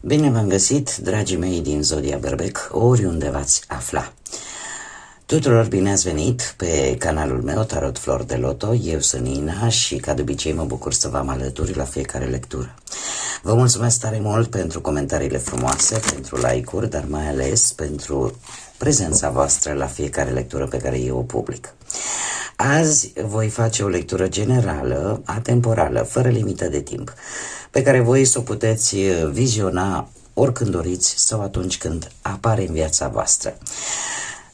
Bine v-am găsit, dragii mei din Zodia Berbec, oriunde v-ați afla. Tuturor bine ați venit pe canalul meu Tarot Flor de Loto. Eu sunt Nina și ca de obicei mă bucur să vă am alături la fiecare lectură. Vă mulțumesc tare mult pentru comentariile frumoase, pentru like-uri, dar mai ales pentru prezența voastră la fiecare lectură pe care eu o public. Azi voi face o lectură generală, atemporală, fără limită de timp, pe care voi să o puteți viziona oricând doriți sau atunci când apare în viața voastră.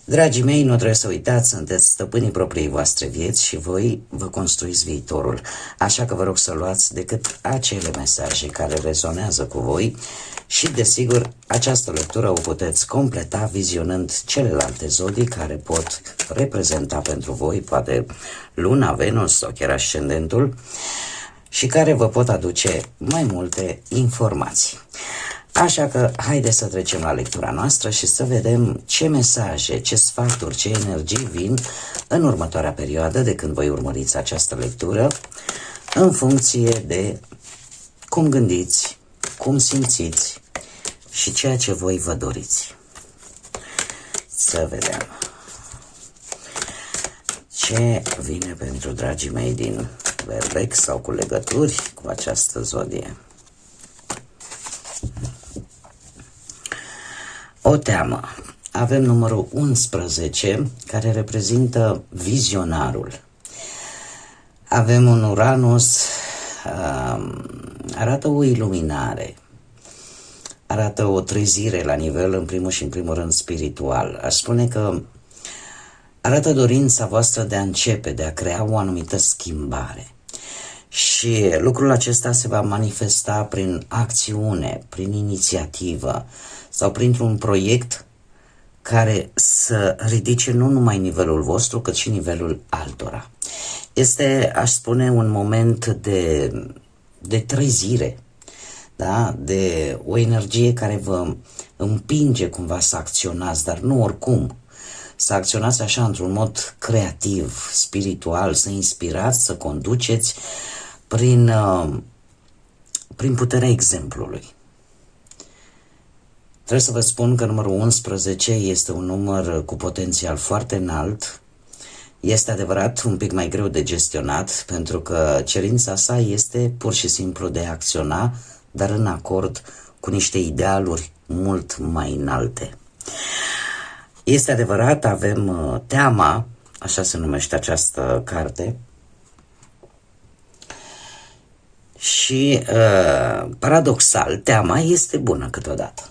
Dragii mei, nu trebuie să uitați, sunteți stăpânii propriei voastre vieți și voi vă construiți viitorul. Așa că vă rog să luați decât acele mesaje care rezonează cu voi și, desigur, această lectură o puteți completa vizionând celelalte zodii care pot reprezenta pentru voi, poate Luna, Venus sau chiar ascendentul, și care vă pot aduce mai multe informații. Așa că haideți să trecem la lectura noastră și să vedem ce mesaje, ce sfaturi, ce energii vin în următoarea perioadă de când voi urmăriți această lectură, în funcție de cum gândiți, cum simțiți și ceea ce voi vă doriți. Să vedem ce vine pentru dragii mei din Berbec sau cu legături cu această zodie. O teamă. Avem numărul 11, care reprezintă vizionarul. Avem un Uranus, arată o iluminare, arată o trezire la nivel, în primul și în primul rând, spiritual. Aș spune că arată dorința voastră de a începe, de a crea o anumită schimbare. Și lucrul acesta se va manifesta prin acțiune, prin inițiativă sau printr-un proiect care să ridice nu numai nivelul vostru, cât și nivelul altora. Este, aș spune, un moment de trezire, da? De o energie care vă împinge cumva să acționați, dar nu oricum. Să acționați așa într-un mod creativ, spiritual, să inspirați, să conduceți prin puterea exemplului. Trebuie să vă spun că numărul 11 este un număr cu potențial foarte înalt. Este adevărat un pic mai greu de gestionat, pentru că cerința sa este pur și simplu de a acționa, dar în acord cu niște idealuri mult mai înalte. Este adevărat, avem teama, așa se numește această carte, și paradoxal, teama este bună câteodată.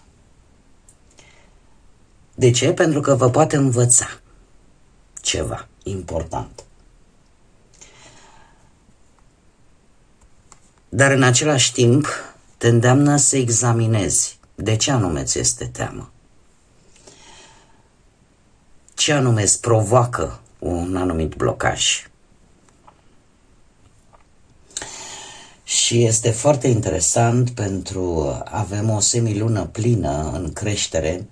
De ce? Pentru că vă poate învăța ceva important. Dar în același timp te îndeamnă să examinezi de ce anume ți este teamă. Ce anume îți provoacă un anumit blocaj. Și este foarte interesant pentru avem o semilună plină în creștere,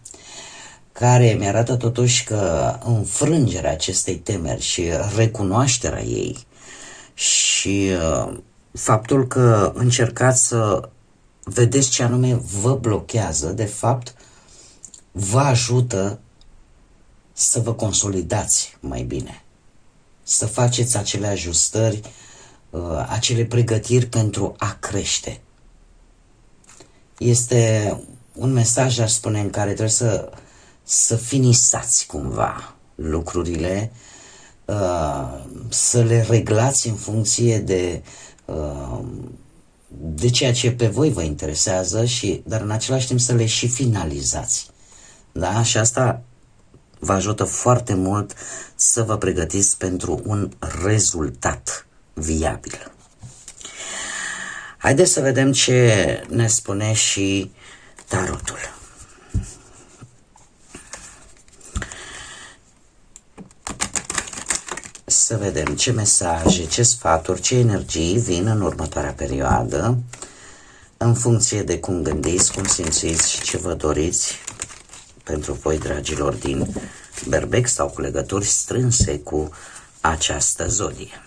care mi-arată totuși că înfrângerea acestei temeri și recunoașterea ei și faptul că încercați să vedeți ce anume vă blochează, de fapt, vă ajută să vă consolidați mai bine, să faceți acele ajustări, acele pregătiri pentru a crește. Este un mesaj, aș spune, în care trebuie să finisați cumva lucrurile, să le reglați în funcție de ceea ce pe voi vă interesează, dar în același timp să le și finalizați. Da? Și asta vă ajută foarte mult să vă pregătiți pentru un rezultat viabil. Haideți să vedem ce ne spune și tarotul. Să vedem ce mesaje, ce sfaturi, ce energii vin în următoarea perioadă, în funcție de cum gândiți, cum simțiți și ce vă doriți pentru voi, dragilor din Berbec sau cu legături strânse cu această zodie.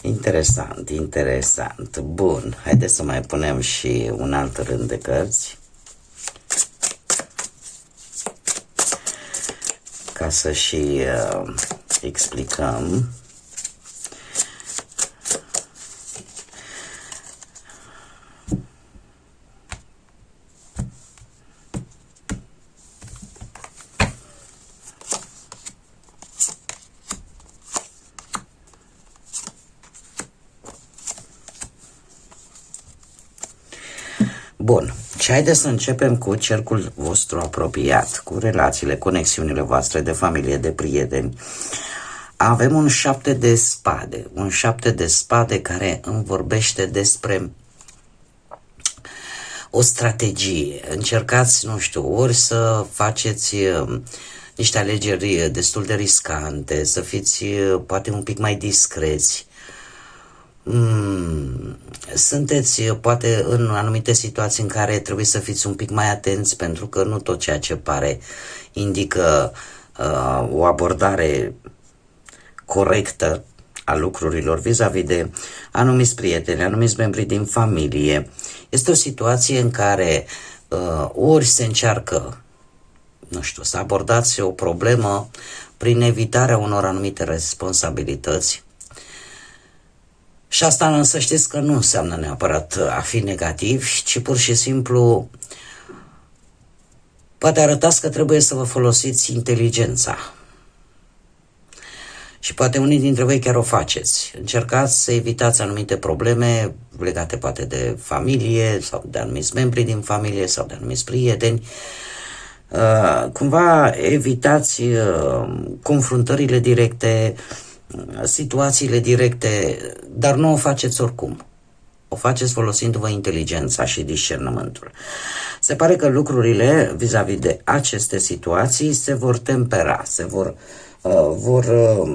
Interesant, interesant. Bun, haideți să mai punem și un alt rând de cărți ca să și explicăm. Bun, și haideți să începem cu cercul vostru apropiat, cu relațiile, conexiunile voastre de familie, de prieteni. Avem un 7 de spade, un 7 de spade care îmi vorbește despre o strategie. Încercați, nu știu, ori să faceți niște alegeri destul de riscante, să fiți poate un pic mai discreți. Sunteți poate în anumite situații în care trebuie să fiți un pic mai atenți, pentru că nu tot ceea ce pare indică o abordare corectă a lucrurilor vis-a-vis de anumiți prieteni, anumiți membri din familie. Este o situație în care ori se încearcă, nu știu, să abordați o problemă prin evitarea unor anumite responsabilități. Și asta însă știți că nu înseamnă neapărat a fi negativ, ci pur și simplu poate arătați că trebuie să vă folosiți inteligența. Și poate unii dintre voi chiar o faceți. Încercați să evitați anumite probleme legate poate de familie sau de anumiți membri din familie sau de anumiți prieteni. Cumva evitați confruntările directe, situațiile directe, dar nu o faceți oricum. O faceți folosindu-vă inteligența și discernământul. Se pare că lucrurile vis-a-vis de aceste situații se vor tempera,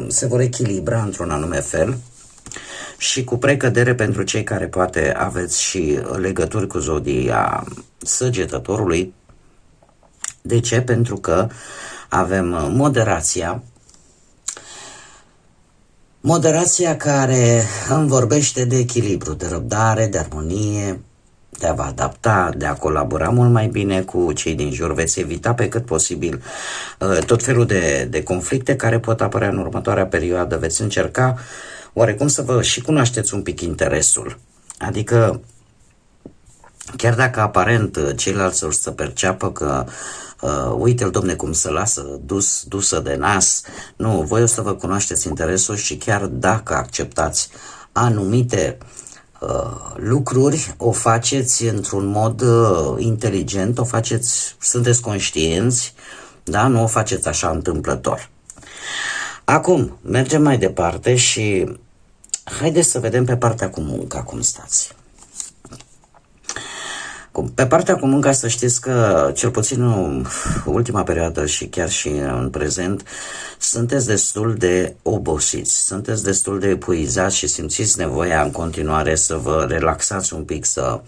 se vor echilibra într-un anume fel și cu precădere pentru cei care poate aveți și legături cu zodia Săgetătorului. De ce? Pentru că avem moderația care îmi vorbește de echilibru, de răbdare, de armonie, de a vă adapta, de a colabora mult mai bine cu cei din jur. Veți evita pe cât posibil tot felul de conflicte care pot apărea în următoarea perioadă. Veți încerca oarecum să vă și cunoașteți un pic interesul. Adică, chiar dacă aparent ceilalți or să perceapă că uite-l, domne, cum se lasă dusă de nas. Nu, voi o să vă cunoașteți interesul și chiar dacă acceptați anumite lucruri, o faceți într-un mod inteligent, o faceți, sunteți conștienți, da? Nu o faceți așa întâmplător. Acum, mergem mai departe și haideți să vedem pe partea cu munca cum stați. Pe partea cu munca, să știți că, cel puțin în ultima perioadă și chiar și în prezent, sunteți destul de obosiți, sunteți destul de epuizați și simțiți nevoia în continuare să vă relaxați un pic, să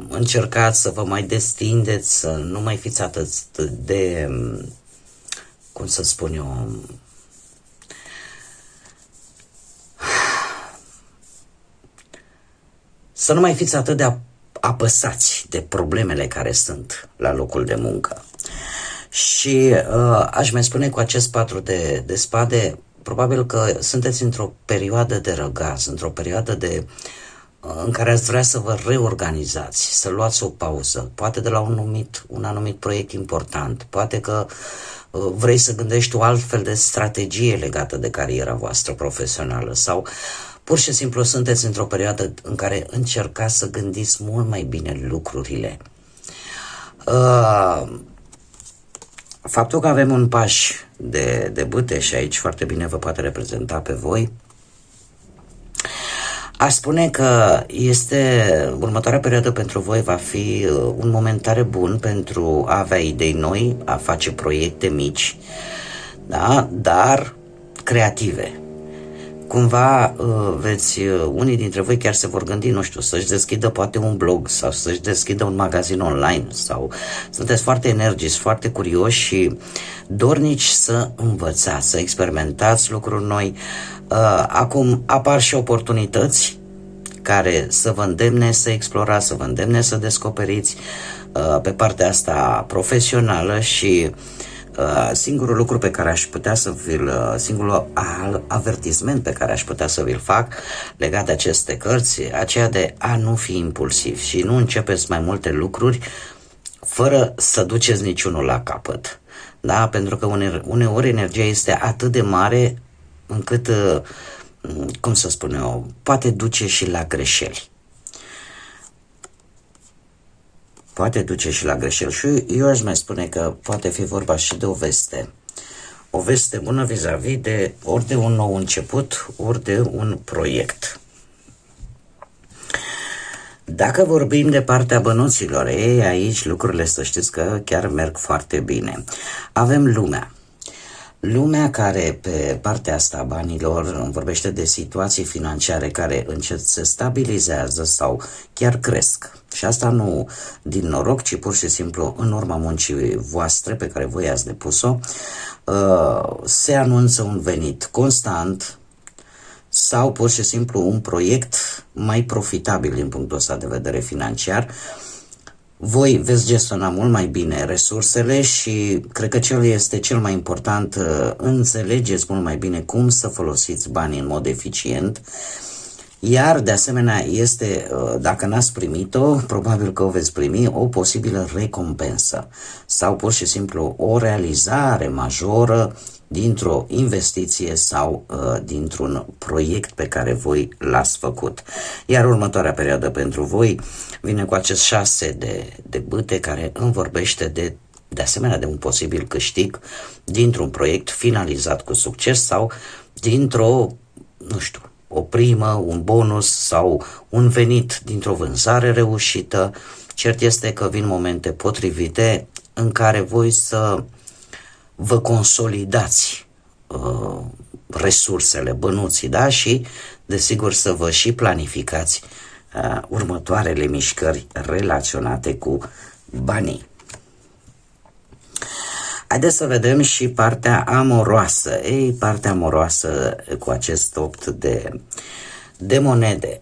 încercați să vă mai destindeți, să nu mai fiți atât de, cum să spun eu, să nu mai fiți atât de apăsați de problemele care sunt la locul de muncă. Și aș mai spune cu acest 4 de spade, probabil că sunteți într-o perioadă de răgaz, într-o perioadă în care ați vrea să vă reorganizați, să luați o pauză, poate de la un anumit proiect important, poate că vrei să gândești o altfel de strategie legată de cariera voastră profesională sau pur și simplu sunteți într-o perioadă în care încercați să gândiți mult mai bine lucrurile. Faptul că avem un paș de bâte și aici foarte bine vă poate reprezenta pe voi, aș spune că următoarea perioadă pentru voi va fi un moment tare bun pentru a avea idei noi, a face proiecte mici, da? Dar creative. cumva unii dintre voi chiar se vor gândi, nu știu, să-și deschidă poate un blog sau să-și deschidă un magazin online, sau sunteți foarte energici, foarte curioși și dornici să învățați, să experimentați lucruri noi. Acum apar și oportunități care să vă îndemne să explorați, să vă îndemne să descoperiți pe partea asta profesională și singurul lucru pe care aș putea să singurul avertisment pe care aș putea să vi-l fac legat de aceste cărți, aceea de a nu fi impulsiv și nu începeți mai multe lucruri fără să duceți niciunul la capăt. Da? Pentru că uneori energia este atât de mare încât, cum să spun eu, poate duce și la greșeli. Poate duce și la greșeli. Și eu aș mai spune că poate fi vorba și de o veste. O veste bună vis-a-vis de ori de un nou început, ori de un proiect. Dacă vorbim de partea bănuților, aici lucrurile să știți că chiar merg foarte bine. Avem lumea. Lumea care pe partea asta a banilor vorbește de situații financiare care încet se stabilizează sau chiar cresc. Și asta nu din noroc, ci pur și simplu în urma muncii voastre pe care voi ați depus-o, se anunță un venit constant sau pur și simplu un proiect mai profitabil din punctul ăsta de vedere financiar. Voi veți gestiona mult mai bine resursele și cred că cel mai important, înțelegeți mult mai bine cum să folosiți banii în mod eficient. Iar, de asemenea, dacă n-ați primit-o, probabil că o veți primi, o posibilă recompensă sau pur și simplu o realizare majoră dintr-o investiție sau dintr-un proiect pe care voi l-ați făcut. Iar următoarea perioadă pentru voi vine cu acest 6 de bâte care îmi vorbește de asemenea de un posibil câștig dintr-un proiect finalizat cu succes sau dintr-o, nu știu, o primă, un bonus sau un venit dintr-o vânzare reușită. Cert este că vin momente potrivite în care voi să vă consolidați resursele, bănuții, da? Și, desigur, să vă și planificați următoarele mișcări relaționate cu banii. Haideți să vedem și partea amoroasă. Partea amoroasă cu acest 8 de monede.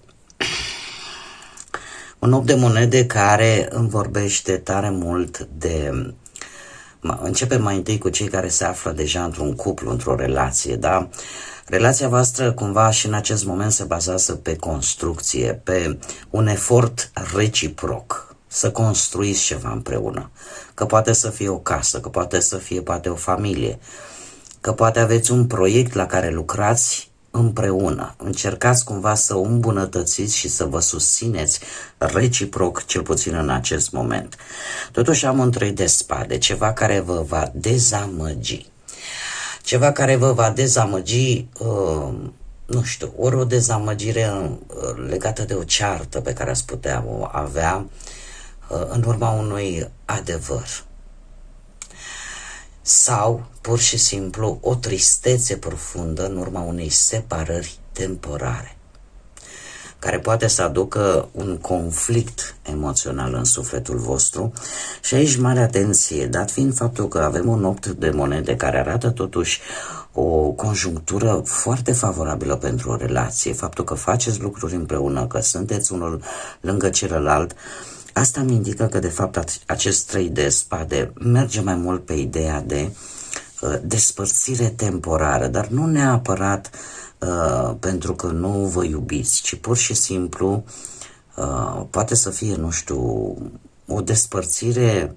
Un 8 de monede care îmi vorbește tare mult de... Începem mai întâi cu cei care se află deja într-un cuplu, într-o relație, da? Relația voastră cumva și în acest moment se bazează pe construcție, pe un efort reciproc. Să construiți ceva împreună. Că poate să fie o casă, că poate să fie poate o familie, că poate aveți un proiect la care lucrați împreună. Încercați cumva să o îmbunătățiți și să vă susțineți reciproc, cel puțin în acest moment. Totuși am un 3 de spade, ceva care vă va dezamăgi. Ceva care vă va dezamăgi, nu știu, ori o dezamăgire legată de o ceartă pe care ați putea o avea în urma unui adevăr. Sau, pur și simplu, o tristețe profundă în urma unei separări temporare, care poate să aducă un conflict emoțional în sufletul vostru. Și aici mare atenție, dat fiind faptul că avem un 8 de monede care arată totuși o conjunctură foarte favorabilă pentru o relație, faptul că faceți lucruri împreună, că sunteți unul lângă celălalt, asta îmi indică că de fapt acest 3 de spade merge mai mult pe ideea de despărțire temporară, dar nu neapărat pentru că nu vă iubiți, ci pur și simplu poate să fie, nu știu, o despărțire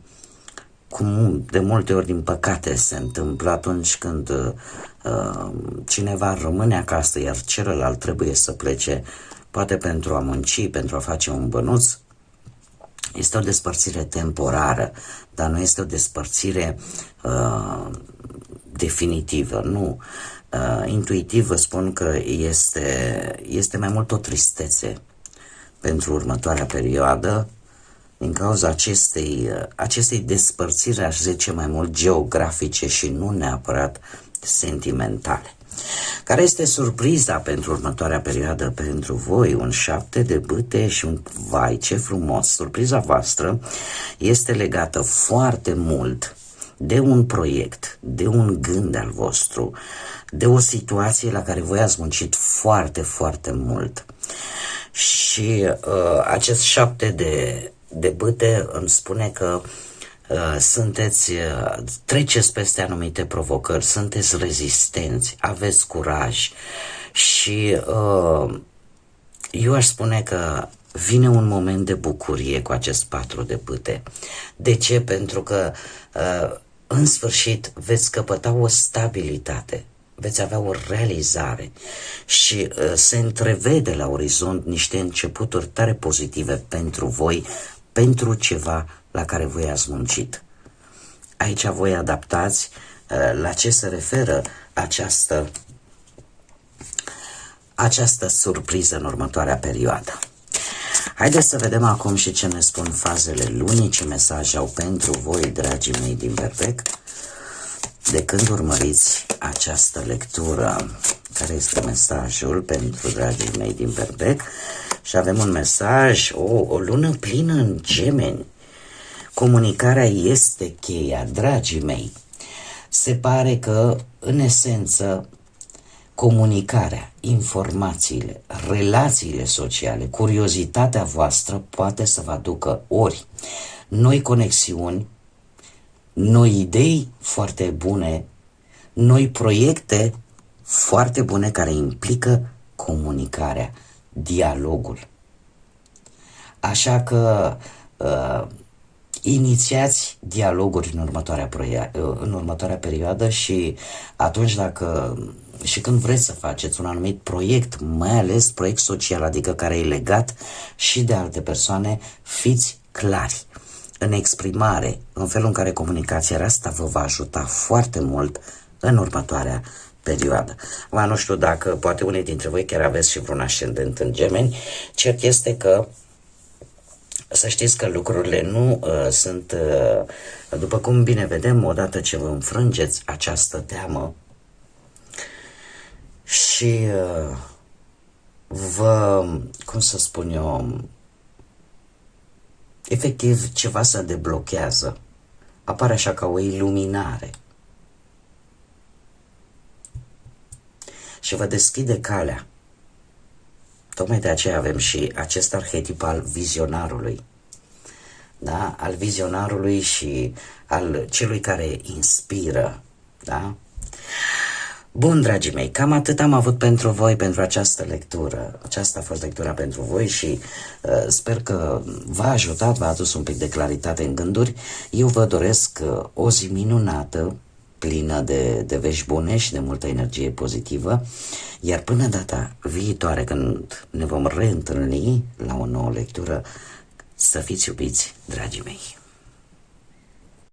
cum de multe ori din păcate se întâmplă atunci când cineva rămâne acasă, iar celălalt trebuie să plece, poate pentru a munci, pentru a face un bănuț. Este o despărțire temporară, dar nu este o despărțire definitivă, nu. Intuitiv vă spun că este mai mult o tristețe pentru următoarea perioadă, din cauza acestei despărțiri, aș zice mai mult geografice și nu neapărat sentimentale. Care este surpriza pentru următoarea perioadă pentru voi? Un 7 de bâte și un vai, ce frumos! Surpriza voastră este legată foarte mult de un proiect, de un gând al vostru, de o situație la care voi ați muncit foarte, foarte mult. Și acest 7 de bâte îmi spune că treceți peste anumite provocări, sunteți rezistenți, aveți curaj și eu aș spune că vine un moment de bucurie cu acest 4 de bâte. De ce? Pentru că în sfârșit veți căpăta o stabilitate, veți avea o realizare și se întrevede la orizont niște începuturi tare pozitive pentru voi, pentru ceva la care voi ați muncit. Aici voi adaptați la ce se referă această surpriză în următoarea perioadă. Haideți să vedem acum și ce ne spun fazele lunii, ce mesaj au pentru voi, dragii mei din Berbec, de când urmăriți această lectură. Care este mesajul pentru dragii mei din Berbec? Și avem un mesaj, o lună plină în Gemeni. Comunicarea este cheia, dragii mei. Se pare că, în esență, comunicarea, informațiile, relațiile sociale, curiozitatea voastră poate să vă aducă ori noi conexiuni, noi idei foarte bune, noi proiecte foarte bune care implică comunicarea, dialogul. Așa că inițiați dialoguri în următoarea perioadă și atunci și când vreți să faceți un anumit proiect, mai ales proiect social, adică care e legat și de alte persoane, fiți clari în exprimare, în felul în care comunicația asta vă va ajuta foarte mult în următoarea perioadă. Nu știu dacă poate unii dintre voi chiar aveți și vreun ascendent în Gemeni. Cert este că să știți că lucrurile nu sunt, după cum bine vedem, odată ce vă înfrângeți această teamă și efectiv ceva se deblochează, apare așa ca o iluminare și vă deschide calea. Tocmai de aceea avem și acest arhetip al vizionarului, da? Al vizionarului și al celui care inspiră, da? Bun, dragii mei, cam atât am avut pentru voi, pentru această lectură. Aceasta a fost lectura pentru voi și sper că v-a ajutat, v-a adus un pic de claritate în gânduri. Eu vă doresc o zi minunată, plină de vești bune și de multă energie pozitivă, iar până data viitoare, când ne vom reîntâlni la o nouă lectură, să fiți iubiți, dragii mei!